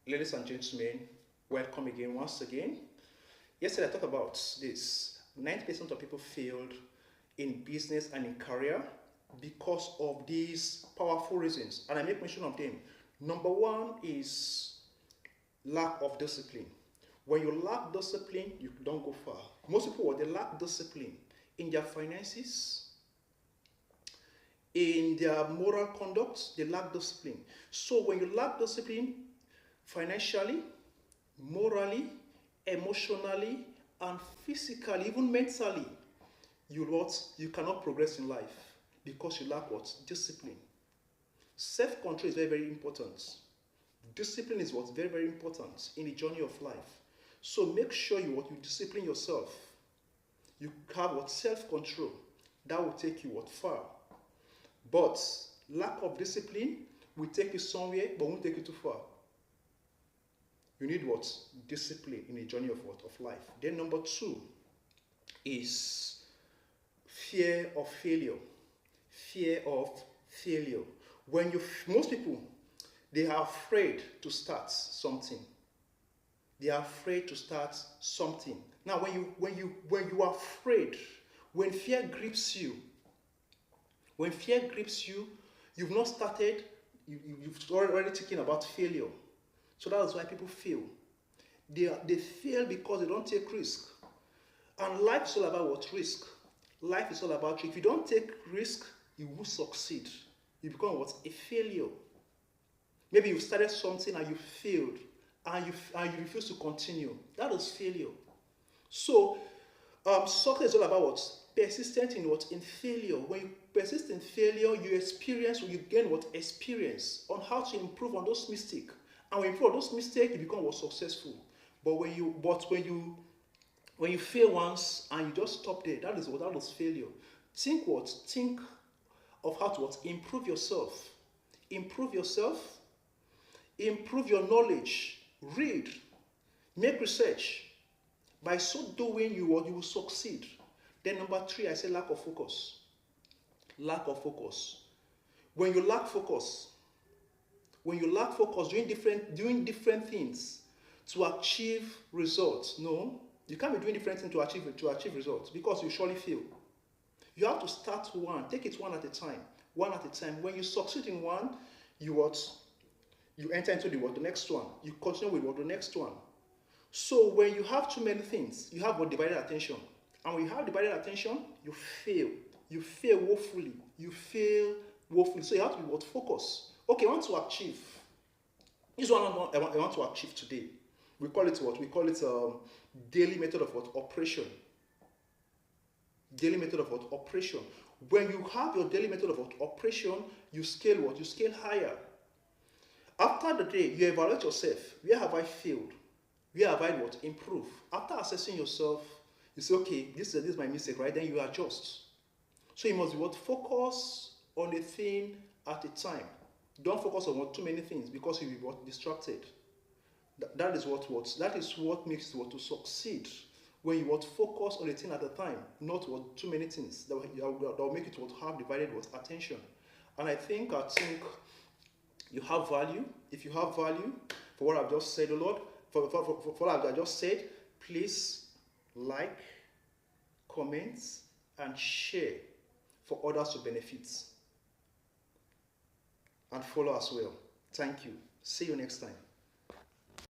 Ladies and gentlemen, welcome again once again. Yesterday I talked about this. 90% of people failed in business and in career because of these powerful reasons, and I make mention of them. Number one is lack of discipline. When you lack discipline, you don't go far. Most people, they lack discipline in their finances, in their moral conduct, they lack discipline. So when you lack discipline financially, morally, emotionally, and physically, even mentally, you cannot progress in life because you lack what? Discipline. Self-control is very, very important. Discipline is what's very, very important in the journey of life. So make sure you discipline yourself. You have what? Self-control. That will take you what? Far. But lack of discipline will take you somewhere, but won't take you too far. You need what? Discipline in the journey of what? Of life. Then number two is fear of failure. Fear of failure. Most people, they are afraid to start something. They are afraid to start something. Now, when you are afraid, when fear grips you, you've not started, you've already thinking about failure. So that is why people fail. They fail because they don't take risk. And life is all about what? Risk. Life is all about, if you don't take risk, you will succeed. You become what? A failure. Maybe you started something and you failed, and you refuse to continue. That is failure. So success is all about what? Persistent in what? In failure. When you persist in failure, you gain what? Experience on how to improve on those mistakes. And when you improve on those mistakes, you become what? Successful. But when you fail once and you just stop there, that is failure. Think of how to what? Improve yourself. Improve yourself. Improve your knowledge. Read. Make research. By so doing, you will succeed. Then number three, I say lack of focus. Lack of focus. When you lack focus, doing different things to achieve results. No, you can't be doing different things to achieve results, because you surely fail. You have to start one, take it one at a time. One at a time. When you succeed in one, you enter into the next one. You continue with the next one. So when you have too many things, you have divided attention. And when you have divided attention, you fail. You fail woefully. So you have to be focus. Okay, I want to achieve. This is what I want to achieve today. We call it what? We call it daily method of what? Operation. Daily method of what? Operation. When you have your daily method of what? Operation, you scale what? You scale higher. After the day, you evaluate yourself. Where have I failed? Where have I what? Improved. After assessing yourself, you say, okay, this is my mistake, right? Then you adjust. So you must be focus on a thing at a time. Don't focus on too many things, because you'll be distracted. That is what makes it to succeed. When you focus on a thing at a time, not too many things that will make it have divided attention. And I think you have value. If you have value for what I've just said, Lord, for what I've just said, please like, comment, and share for others to benefit. And follow as well. Thank you. See you next time.